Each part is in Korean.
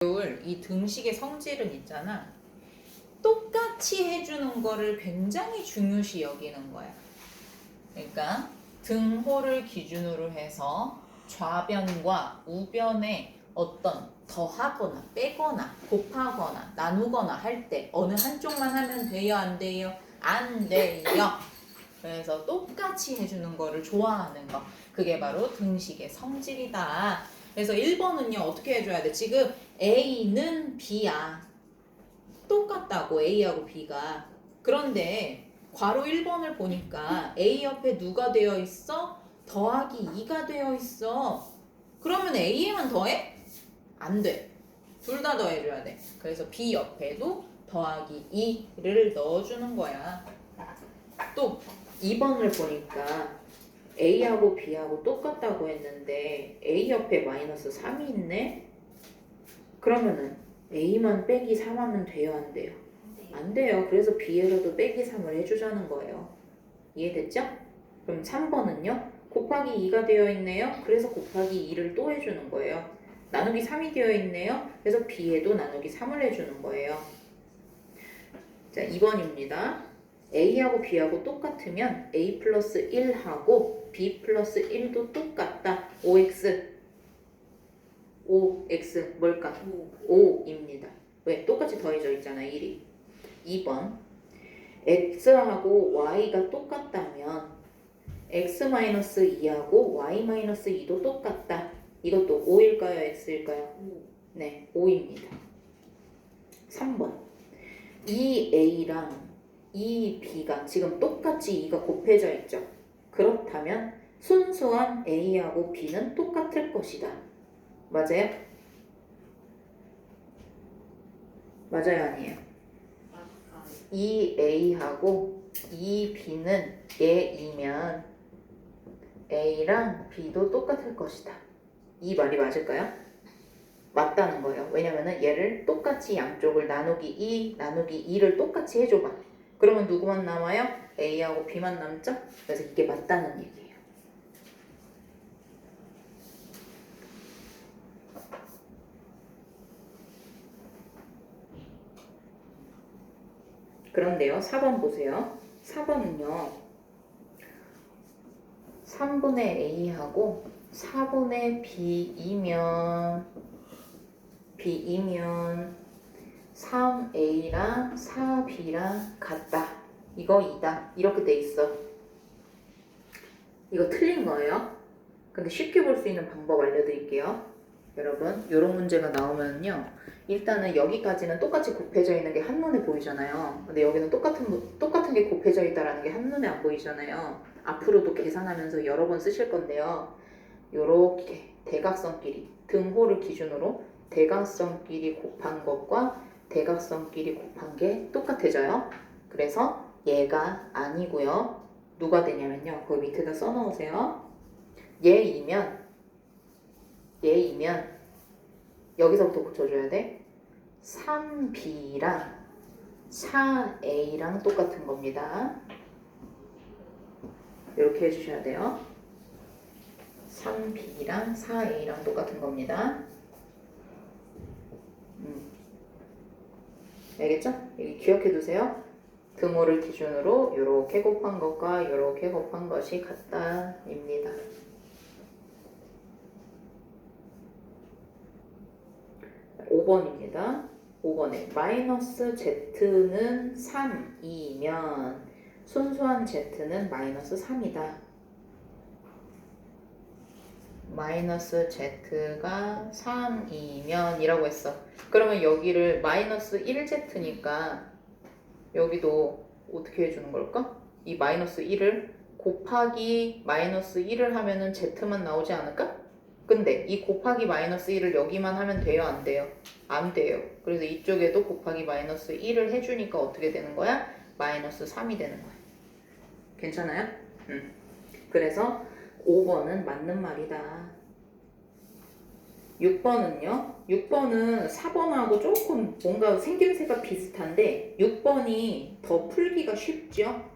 이 등식의 성질은 있잖아. 똑같이 해주는 거를 굉장히 중요시 여기는 거야. 그러니까 등호를 기준으로 해서 좌변과 우변에 어떤 더하거나 빼거나 곱하거나 나누거나 할 때 어느 한쪽만 하면 돼요? 안 돼요? 안 돼요. 그래서 똑같이 해주는 거를 좋아하는 거. 그게 바로 등식의 성질이다. 그래서 1번은요 어떻게 해줘야 돼? 지금 A는 B야. 똑같다고 A하고 B가. 그런데 괄호 1번을 보니까 A 옆에 누가 되어 있어? 더하기 2가 되어 있어. 그러면 A에만 더해? 안 돼. 둘 다 더해줘야 돼. 그래서 B 옆에도 더하기 2를 넣어주는 거야. 또 2번을 보니까 A하고 B하고 똑같다고 했는데 A 옆에 마이너스 3이 있네? 그러면은 A만 빼기 3 하면 돼요? 안 돼요? 안 돼요. 그래서 B에서도 빼기 3을 해주자는 거예요. 이해됐죠? 그럼 3번은요? 곱하기 2가 되어 있네요. 그래서 곱하기 2를 또 해주는 거예요. 나누기 3이 되어 있네요. 그래서 B에도 나누기 3을 해주는 거예요. 자, 2번입니다. A하고 B하고 똑같으면 A 플러스 1하고 B 플러스 1도 똑같다. OX 뭘까? 5입니다. 왜? 똑같이 더해져 있잖아 1이. 2번 X하고 Y가 똑같다면 X-2하고 Y-2도 똑같다. 이것도 5일까요? X일까요? 네, 5입니다. 3번 이 A랑 이 B가 지금 똑같이 2가 곱해져 있죠. 그렇다면 순수한 A하고 B는 똑같을 것이다. 맞아요? 맞아요? 아니에요? 이 A하고 이 B는 얘이면 A랑 B도 똑같을 것이다. 이 말이 맞을까요? 맞다는 거예요. 왜냐면은 얘를 똑같이 양쪽을 나누기 2를 똑같이 해줘봐. 그러면 누구만 남아요? A하고 B만 남죠? 그래서 이게 맞다는 얘기예요. 그런데요, 4번 보세요. 4번은요, 3분의 A하고 4분의 B이면 3A랑 4B랑 같다. 이거 2다. 이렇게 돼 있어. 이거 틀린 거예요. 근데 쉽게 볼 수 있는 방법 알려드릴게요. 여러분, 이런 문제가 나오면요. 일단은 여기까지는 똑같이 곱해져 있는 게 한눈에 보이잖아요. 근데 여기는 똑같은 게 곱해져 있다라는 게 한눈에 안 보이잖아요. 앞으로도 계산하면서 여러 번 쓰실 건데요. 요렇게 대각선끼리 등호를 기준으로 대각선끼리 곱한 것과 대각선끼리 곱한 게 똑같아져요. 그래서 얘가 아니고요. 누가 되냐면요. 거기 밑에다 써놓으세요. 얘이면 여기서부터 붙여줘야 돼. 3B랑 4A랑 똑같은 겁니다. 이렇게 해주셔야 돼요. 3B랑 4A랑 똑같은 겁니다. 알겠죠? 여기 기억해 두세요. 등호를 기준으로 이렇게 곱한 것과 이렇게 곱한 것이 같다입니다. 5번입니다. 5번에 마이너스 Z는 3이면 순수한 Z는 마이너스 3이다. 마이너스 Z가 3이면 이라고 했어. 그러면 여기를 마이너스 1Z니까 여기도 어떻게 해주는 걸까? 이 마이너스 1을 곱하기 마이너스 1을 하면은 Z만 나오지 않을까? 근데 이 곱하기 마이너스 1을 여기만 하면 돼요? 안 돼요? 안 돼요. 그래서 이쪽에도 곱하기 마이너스 1을 해주니까 어떻게 되는 거야? 마이너스 3이 되는 거야. 괜찮아요? 그래서 5번은 맞는 말이다. 6번은요? 6번은 4번하고 조금 뭔가 생김새가 비슷한데 6번이 더 풀기가 쉽죠?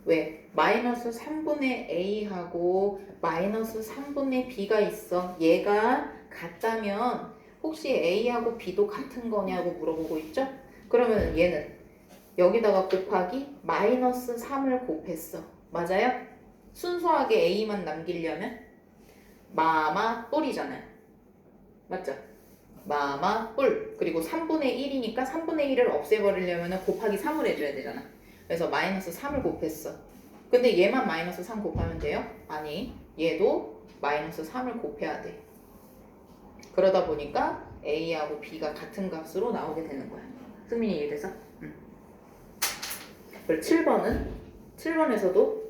왜? 마이너스 3분의 A하고 마이너스 3분의 B가 있어. 얘가 같다면 혹시 A하고 B도 같은 거냐고 물어보고 있죠? 그러면 얘는 여기다가 곱하기 마이너스 3을 곱했어. 맞아요? 순수하게 A만 남기려면 마마 뿔이잖아요. 맞죠? 마마 뿔. 그리고 3분의 1이니까 3분의 1을 없애버리려면 곱하기 3을 해줘야 되잖아. 그래서 마이너스 3을 곱했어. 근데 얘만 마이너스 3 곱하면 돼요? 아니, 얘도 마이너스 3을 곱해야 돼. 그러다 보니까 A하고 B가 같은 값으로 나오게 되는 거야. 승민이 이해돼서? 응. 그리고 7번에서도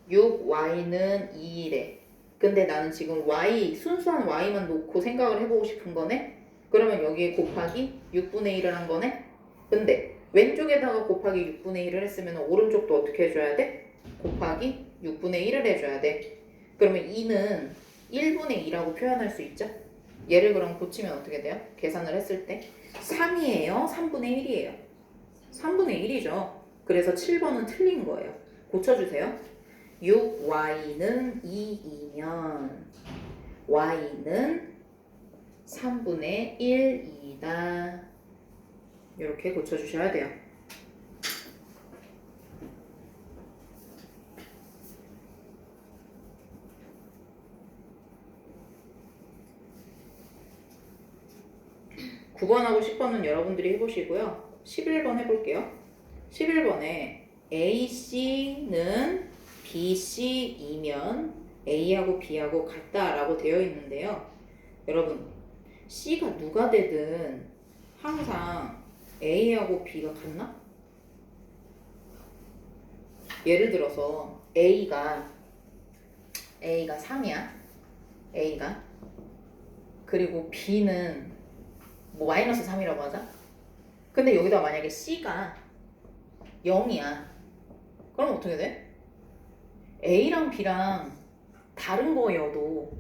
6y는 2래. 근데 나는 지금 y, 순수한 y만 놓고 생각을 해보고 싶은 거네? 그러면 여기에 곱하기 6분의 1을 한 거네? 근데 왼쪽에다가 곱하기 6분의 1을 했으면 오른쪽도 어떻게 해줘야 돼? 곱하기 6분의 1을 해줘야 돼. 그러면 2는 1분의 2라고 표현할 수 있죠? 얘를 그럼 고치면 어떻게 돼요? 계산을 했을 때 3이에요? 3분의 1이에요? 3분의 1이죠. 그래서 7번은 틀린 거예요. 고쳐주세요. 6y는 2이면 y는 3분의 1이다. 이렇게 고쳐주셔야 돼요. (9번하고) (10번은) 여러분들이 해보시고요. 11번 해볼게요. 11번에 AC는 BC이면 A하고 B하고 같다라고 되어 있는데요. 여러분, C가 누가 되든 항상 A하고 B가 같나? 예를 들어서 A가 3이야. A가. 그리고 B는 뭐 마이너스 3이라고 하자. 근데 여기다 만약에 C가 0이야. 그럼 어떻게 돼? A랑 B랑 다른 거여도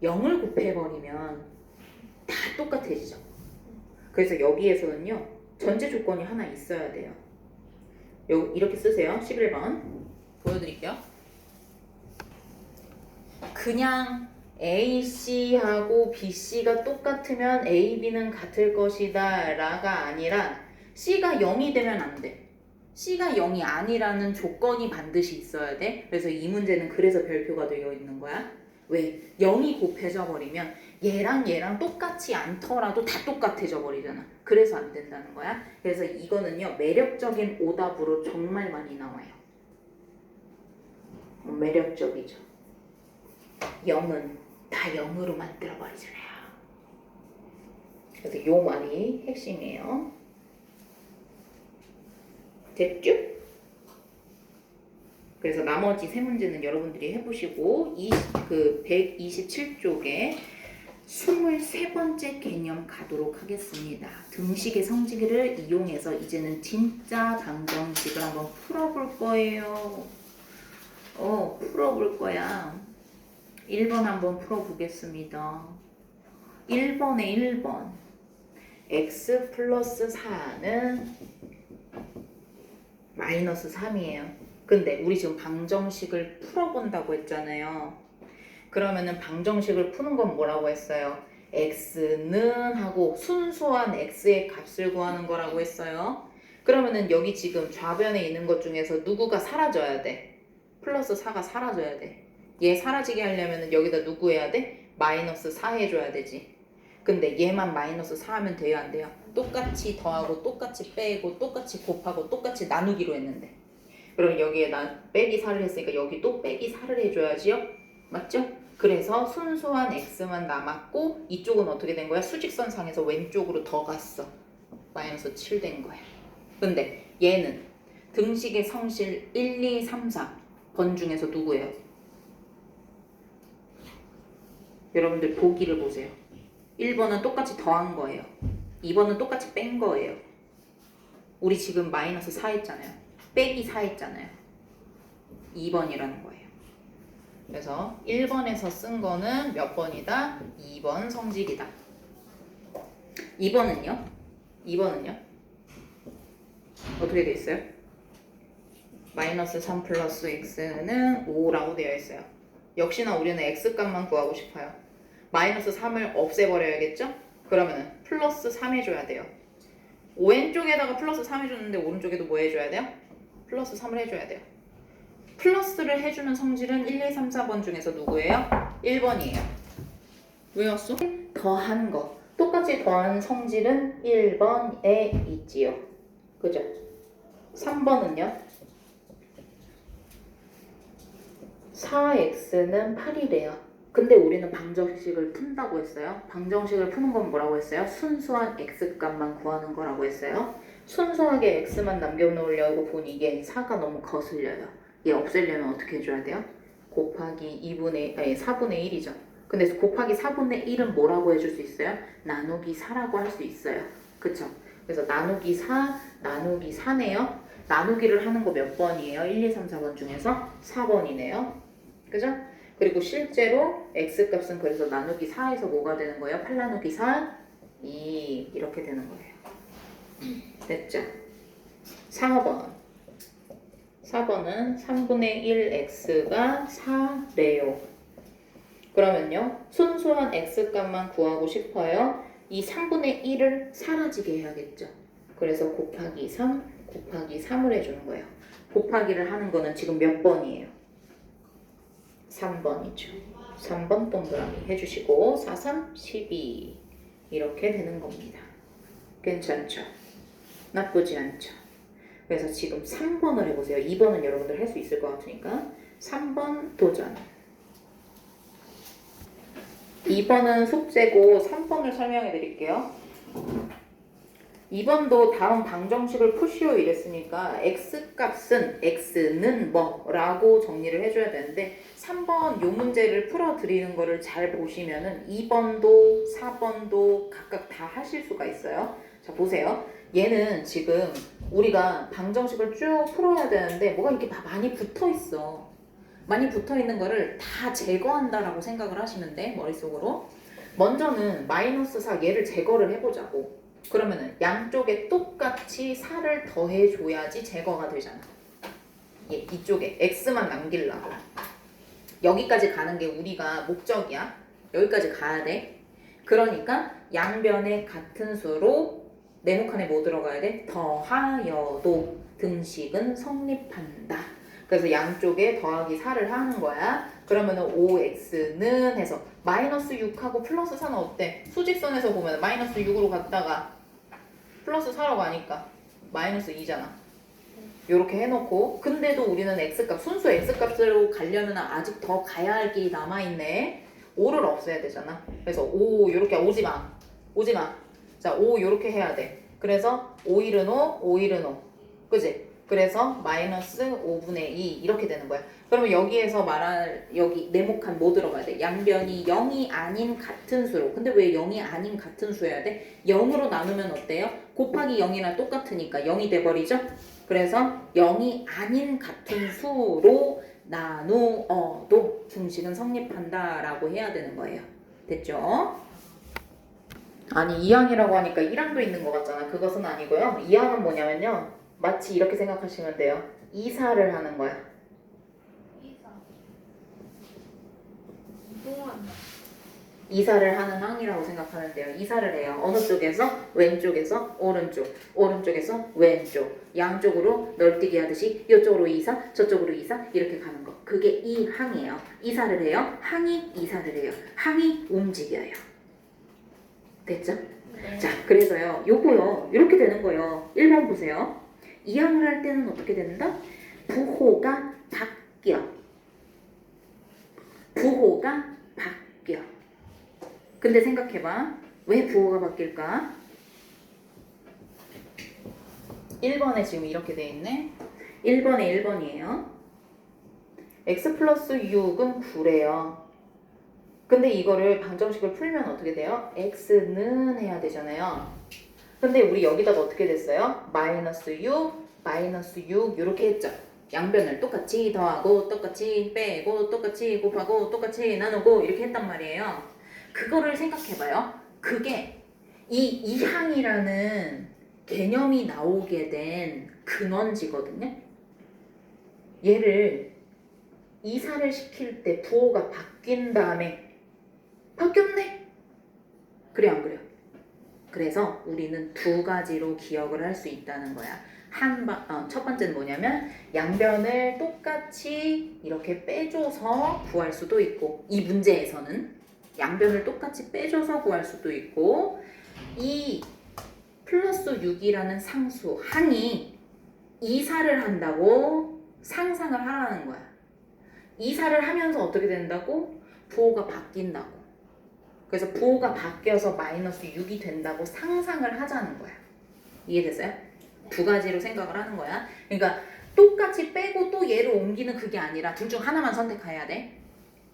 0을 곱해버리면 다 똑같아지죠. 그래서 여기에서는요, 전제 조건이 하나 있어야 돼요. 이렇게 쓰세요. 11번. 보여드릴게요. 그냥 AC하고 BC가 똑같으면 AB는 같을 것이다 라가 아니라 C가 0이 되면 안 돼. C가 0이 아니라는 조건이 반드시 있어야 돼. 그래서 이 문제는 그래서 별표가 되어 있는 거야. 왜? 0이 곱해져 버리면 얘랑 똑같지 않더라도 다 똑같아져 버리잖아. 그래서 안 된다는 거야. 그래서 이거는요, 매력적인 오답으로 정말 많이 나와요. 매력적이죠. 0은 다 0으로 만들어 버리잖아요. 그래서 요 말이 핵심이에요. 됐죠? 그래서 나머지 세 문제는 여러분들이 해보시고 127쪽에 23번째 개념 가도록 하겠습니다. 등식의 성질을 이용해서 이제는 진짜 방정식을 한번 풀어볼 거예요. 풀어볼 거야. 1번 한번 풀어보겠습니다. 1번에 1번 x 플러스 4는 마이너스 3이에요. 근데 우리 지금 방정식을 풀어본다고 했잖아요. 그러면은 방정식을 푸는 건 뭐라고 했어요? x는 하고 순수한 x의 값을 구하는 거라고 했어요. 그러면은 여기 지금 좌변에 있는 것 중에서 누구가 사라져야 돼? 플러스 4가 사라져야 돼. 얘 사라지게 하려면은 여기다 누구 해야 돼? 마이너스 4 해줘야 되지. 근데 얘만 마이너스 4 하면 돼요, 안 돼요? 똑같이 더하고 똑같이 빼고 똑같이 곱하고 똑같이 나누기로 했는데, 그럼 여기에 나 빼기 4를 했으니까 여기도 빼기 4를 해줘야지요? 맞죠? 그래서 순수한 x만 남았고 이쪽은 어떻게 된 거야? 수직선상에서 왼쪽으로 더 갔어. 마이너스 7 된 거야. 근데 얘는 등식의 성실 1, 2, 3, 4번 중에서 누구예요? 여러분들 보기를 보세요. 1번은 똑같이 더한 거예요. 2번은 똑같이 뺀 거예요. 우리 지금 마이너스 4 했잖아요. 빼기 4 했잖아요. 2번이라는 거예요. 그래서 1번에서 쓴 거는 몇 번이다? 2번 성질이다. 2번은요? 2번은요? 어떻게 돼 있어요? 마이너스 3 플러스 x는 5라고 되어 있어요. 역시나 우리는 x값만 구하고 싶어요. 마이너스 3을 없애버려야겠죠? 그러면 플러스 3 해줘야 돼요. 왼쪽에다가 플러스 3 해줬는데 오른쪽에도 뭐 해줘야 돼요? 플러스 3을 해줘야 돼요. 플러스를 해주는 성질은 1, 2, 3, 4번 중에서 누구예요? 1번이에요. 외웠어? 더한 거. 똑같이 더한 성질은 1번에 있지요. 그죠? 3번은요? 4x는 8이래요. 근데 우리는 방정식을 푼다고 했어요. 방정식을 푸는 건 뭐라고 했어요? 순수한 x값만 구하는 거라고 했어요. 순수하게 x만 남겨놓으려고 보니 이게 4가 너무 거슬려요. 얘 없애려면 어떻게 해줘야 돼요? 곱하기 4분의 1이죠. 근데 곱하기 4분의 1은 뭐라고 해줄 수 있어요? 나누기 4라고 할 수 있어요. 그쵸? 그래서 나누기 4, 나누기 4네요. 나누기를 하는 거 몇 번이에요? 1, 2, 3, 4번 중에서 4번이네요. 그죠? 그리고 실제로 x값은 그래서 나누기 4에서 뭐가 되는 거예요? 8 나누기 4, 2 이렇게 되는 거예요. 됐죠? 4번. 4번은 3분의 1x가 4래요. 그러면요. 순수한 x값만 구하고 싶어요. 이 3분의 1을 사라지게 해야겠죠. 그래서 곱하기 3, 곱하기 3을 해주는 거예요. 곱하기를 하는 거는 지금 몇 번이에요? 3번이죠. 3번 동그라미 해주시고 4, 3, 12 이렇게 되는 겁니다. 괜찮죠? 나쁘지 않죠? 그래서 지금 3번을 해보세요. 2번은 여러분들 할 수 있을 것 같으니까 3번 도전. 2번은 숙제고 3번을 설명해 드릴게요. 2번도 다음 방정식을 푸시오 이랬으니까 x값은 x는 뭐라고 정리를 해줘야 되는데 3번 요 문제를 풀어드리는 거를 잘 보시면은 2번도 4번도 각각 다 하실 수가 있어요. 자 보세요. 얘는 지금 우리가 방정식을 쭉 풀어야 되는데 뭐가 이렇게 많이 붙어 있어. 많이 붙어 있는 거를 다 제거한다라고 생각을 하시면 돼. 머릿속으로. 먼저는 마이너스 4 얘를 제거를 해보자고. 그러면은 양쪽에 똑같이 4를 더해줘야지 제거가 되잖아. 예, 이쪽에 x만 남기려고. 여기까지 가는 게 우리가 목적이야. 여기까지 가야 돼. 그러니까 양변에 같은 수로 네모칸에 뭐 들어가야 돼? 더하여도 등식은 성립한다. 그래서 양쪽에 더하기 4를 하는 거야. 그러면은 5x는 해서 마이너스 6하고 플러스 4는 어때? 수직선에서 보면 마이너스 6으로 갔다가 플러스 4라고 하니까 마이너스 2잖아. 요렇게 해놓고 근데도 우리는 x값 순수 x값으로 가려면 아직 더 가야 할 길이 남아있네. 5를 없애야 되잖아. 그래서 5 요렇게 오지마. 자 5 요렇게 해야 돼. 그래서 5일은 5, 5일은 5. 그지? 그래서 마이너스 5분의 2 이렇게 되는 거야. 그러면 여기에서 말할 여기 네모칸 뭐 들어가야 돼? 양변이 0이 아닌 같은 수로. 근데 왜 0이 아닌 같은 수여야 돼? 0으로 나누면 어때요? 곱하기 0이랑 똑같으니까 0이 돼버리죠? 그래서 0이 아닌 같은 수로 나누어도 등식은 성립한다라고 해야 되는 거예요. 됐죠? 아니 2항이라고 하니까 1항도 있는 것 같잖아. 그것은 아니고요. 2항은 뭐냐면요. 마치 이렇게 생각하시면 돼요. 이사를 하는 거야. 이사를 하는 항이라고 생각하면 돼요. 이사를 해요. 어느 쪽에서? 왼쪽에서 오른쪽, 오른쪽에서 왼쪽. 양쪽으로 널뛰기 하듯이 이쪽으로 이사, 저쪽으로 이사 이렇게 가는 거. 그게 이 항이에요. 이사를 해요. 항이 이사를 해요. 항이 움직여요. 됐죠? 네. 자, 그래서요. 요거요. 이렇게 되는 거예요. 1번 보세요. 이항을 할 때는 어떻게 된다? 부호가 바뀌어. 부호가 바뀌어. 근데 생각해봐. 왜 부호가 바뀔까? 1번에 지금 이렇게 돼 있네. 1번에 1번이에요. x 플러스 6은 9래요. 근데 이거를 방정식을 풀면 어떻게 돼요? x는 해야 되잖아요. 근데 우리 여기다가 어떻게 됐어요? 마이너스 6, 마이너스 6 이렇게 했죠. 양변을 똑같이 더하고 똑같이 빼고 똑같이 곱하고 똑같이 나누고 이렇게 했단 말이에요. 그거를 생각해봐요. 그게 이 이항이라는 개념이 나오게 된 근원지거든요. 얘를 이사를 시킬 때 부호가 바뀐 다음에 바뀌었네? 그래 안 그래요? 그래서 우리는 두 가지로 기억을 할 수 있다는 거야. 첫 번째는 뭐냐면 양변을 똑같이 이렇게 빼줘서 구할 수도 있고, 이 문제에서는 양변을 똑같이 빼줘서 구할 수도 있고, 이 플러스 6이라는 상수 항이 이사를 한다고 상상을 하라는 거야. 이사를 하면서 어떻게 된다고? 부호가 바뀐다고. 그래서 부호가 바뀌어서 마이너스 6이 된다고 상상을 하자는 거야. 이해됐어요? 두 가지로 생각을 하는 거야. 그러니까 똑같이 빼고 또 얘를 옮기는 그게 아니라 둘 중 하나만 선택해야 돼.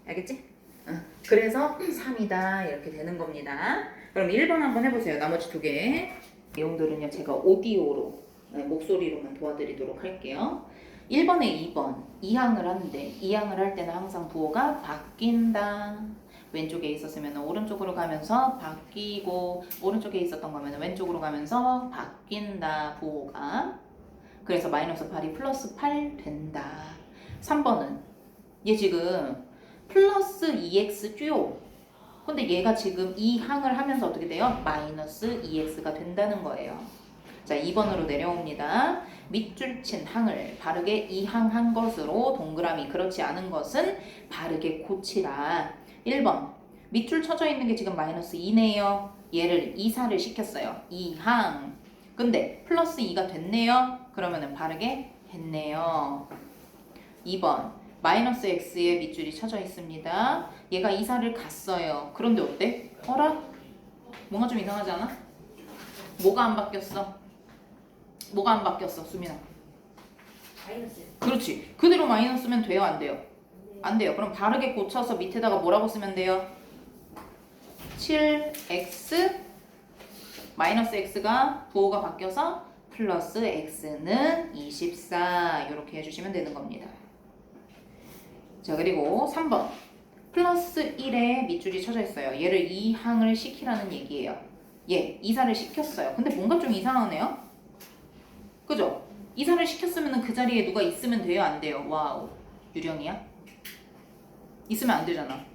알겠지? 그래서 3이다 이렇게 되는 겁니다. 그럼 1번 한번 해보세요. 나머지 두 개. 내용들은요 제가 오디오로 목소리로만 도와드리도록 할게요. 1번에 2번 2항을 하는데 2항을 할 때는 항상 부호가 바뀐다. 왼쪽에 있었으면 오른쪽으로 가면서 바뀌고, 오른쪽에 있었던 거면 왼쪽으로 가면서 바뀐다 부호가. 그래서 마이너스 8이 플러스 8 된다. 3번은 얘 지금 플러스 2x 듀오. 근데 얘가 지금 이 항을 하면서 어떻게 돼요? 마이너스 2x가 된다는 거예요. 자, 2번으로 내려옵니다. 밑줄 친 항을 바르게 이항한 것으로 동그라미, 그렇지 않은 것은 바르게 고치라. 1번 밑줄 쳐져 있는 게 지금 마이너스 2네요. 얘를 이사를 시켰어요. 이항. 근데 플러스 2가 됐네요. 그러면은 바르게 했네요. 2번 마이너스 x에 밑줄이 쳐져 있습니다. 얘가 이사를 갔어요. 그런데 어때? 어라? 뭔가 좀 이상하지 않아? 뭐가 안 바뀌었어? 뭐가 안 바뀌었어, 수민아? 마이너스. 그렇지. 그대로 마이너스면 돼요, 안 돼요? 안 돼요. 그럼 바르게 고쳐서 밑에다가 뭐라고 쓰면 돼요? 7x 마이너스 x가 부호가 바뀌어서 플러스 x는 24 이렇게 해주시면 되는 겁니다. 자, 그리고 3번 플러스 1에 밑줄이 쳐져 있어요. 얘를 이항을 시키라는 얘기예요. 얘 이사를 시켰어요. 근데 뭔가 좀 이상하네요. 그죠? 이사를 시켰으면 그 자리에 누가 있으면 돼요, 안 돼요? 와우, 유령이야? 있으면 안 되잖아.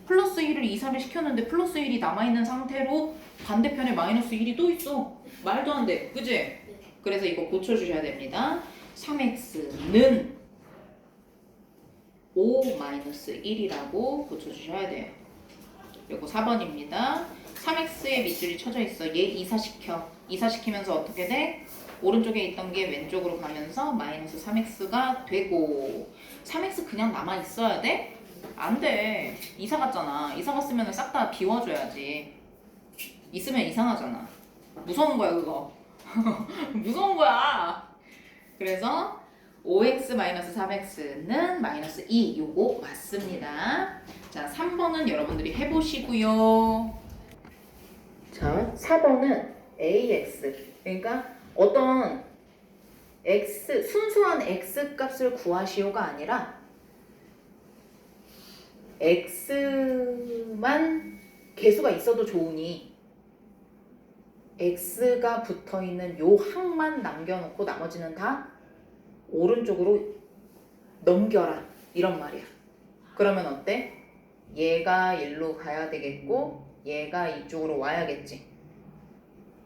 플러스 1을 이사를 시켰는데 플러스 1이 남아있는 상태로 반대편에 마이너스 1이 또 있어. 말도 안 돼. 그지? 그래서 이거 고쳐주셔야 됩니다. 3x는 5-1이라고 고쳐주셔야 돼요. 그리고 4번입니다. 3x의 밑줄이 쳐져 있어. 얘 이사시켜. 이사시키면서 어떻게 돼? 오른쪽에 있던 게 왼쪽으로 가면서 마이너스 3x가 되고, 3x 그냥 남아있어야 돼? 안 돼. 이사 갔잖아. 이사 갔으면 싹 다 비워줘야지. 있으면 이상하잖아. 무서운 거야 그거. 무서운 거야. 그래서 5x-3x는 마이너스 2 요거 맞습니다. 자, 3번은 여러분들이 해보시고요. 자, 4번은 ax, 그러니까 어떤 x, 순수한 x 값을 구하시오가 아니라 x만 개수가 있어도 좋으니 x가 붙어있는 요 항만 남겨놓고 나머지는 다 오른쪽으로 넘겨라 이런 말이야. 그러면 어때? 얘가 일로 가야 되겠고 얘가 이쪽으로 와야겠지.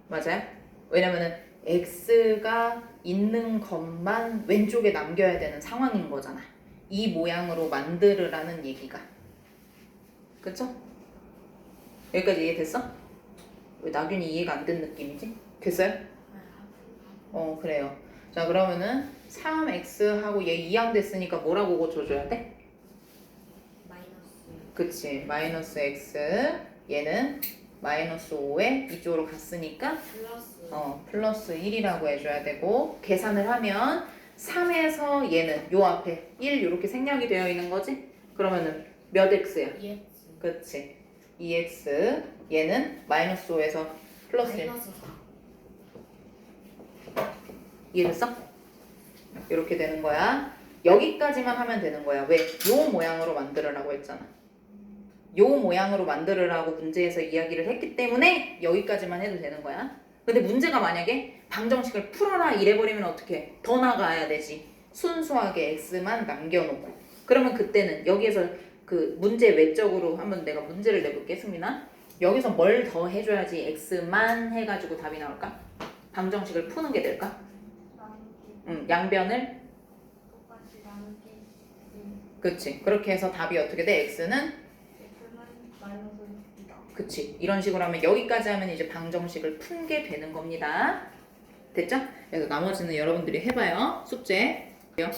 맞아요? 왜냐면은 x가 있는 것만 왼쪽에 남겨야 되는 상황인 거잖아. 이 모양으로 만들으라는 얘기가. 그쵸? 여기까지 이해됐어? 왜 낙윤이 이해가 안 된 느낌이지? 됐어요? 그래요. 자, 그러면은 3x하고 얘 2항 됐으니까 뭐라고 고쳐줘야 돼? 마이너스. 그치, 마이너스 x. 얘는 마이너스 5에 이쪽으로 갔으니까 플러스. 플러스 1이라고 해줘야 되고, 계산을 하면 3에서 얘는 요 앞에 1 이렇게 생략이 되어 있는 거지? 그러면은 몇 x야? 2x. 그치, 2x. 얘는 마이너스 5에서 플러스 1. 마이너스 4. 이해됐어? 이렇게 되는 거야. 여기까지만 하면 되는 거야. 왜? 요 모양으로 만들으라고 했잖아. 요 모양으로 만들으라고 문제에서 이야기를 했기 때문에 여기까지만 해도 되는 거야. 근데 문제가 만약에 방정식을 풀어라 이래버리면 어떻게? 더 나가야 되지. 순수하게 x만 남겨놓고. 그러면 그때는 여기에서 그 문제 외적으로 한번 내가 문제를 내볼게, 승민아. 여기서 뭘 더 해줘야지 x만 해가지고 답이 나올까? 방정식을 푸는 게 될까? 나누기. 양변을 똑같이 나누기. 그치. 그렇게 해서 답이 어떻게 돼? x는 x는 마이너스 6이다. 그치. 이런 식으로 하면 여기까지 하면 이제 방정식을 푼 게 되는 겁니다. 됐죠? 그래서 나머지는 여러분들이 해봐요. 숙제.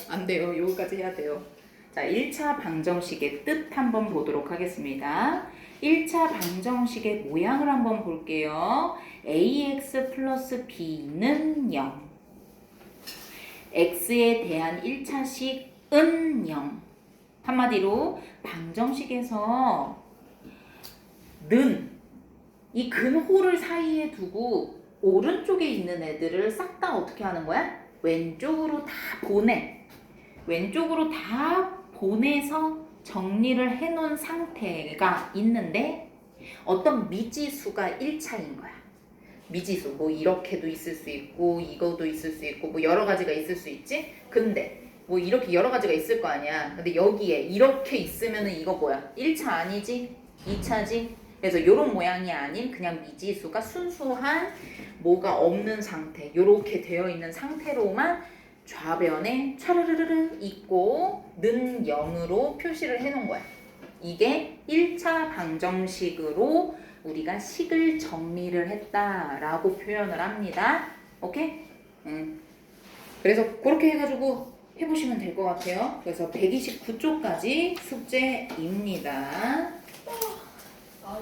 안 돼요. 여기까지 해야 돼요. 자, 1차 방정식의 뜻 한번 보도록 하겠습니다. 1차 방정식의 모양을 한번 볼게요. ax 플러스 b는 0. x에 대한 1차식은 0. 한마디로 방정식에서 는 이 근호를 사이에 두고 오른쪽에 있는 애들을 싹 다 어떻게 하는 거야? 왼쪽으로 다 보내. 왼쪽으로 다 보내서 정리를 해놓은 상태가 있는데 어떤 미지수가 1차인 거야. 미지수 뭐 이렇게도 있을 수 있고 이거도 있을 수 있고 뭐 여러 가지가 있을 수 있지. 근데 뭐 이렇게 여러 가지가 있을 거 아니야. 근데 여기에 이렇게 있으면은 이거 뭐야? 1차 아니지? 2차지? 그래서 요런 모양이 아닌 그냥 미지수가 순수한 뭐가 없는 상태, 요렇게 되어 있는 상태로만 좌변에 차르르르 있고 는 0으로 표시를 해놓은 거야. 이게 1차 방정식으로 우리가 식을 정리를 했다라고 표현을 합니다. 오케이? 그래서 그렇게 해가지고 해보시면 될 것 같아요. 그래서 129쪽까지 숙제입니다. 아,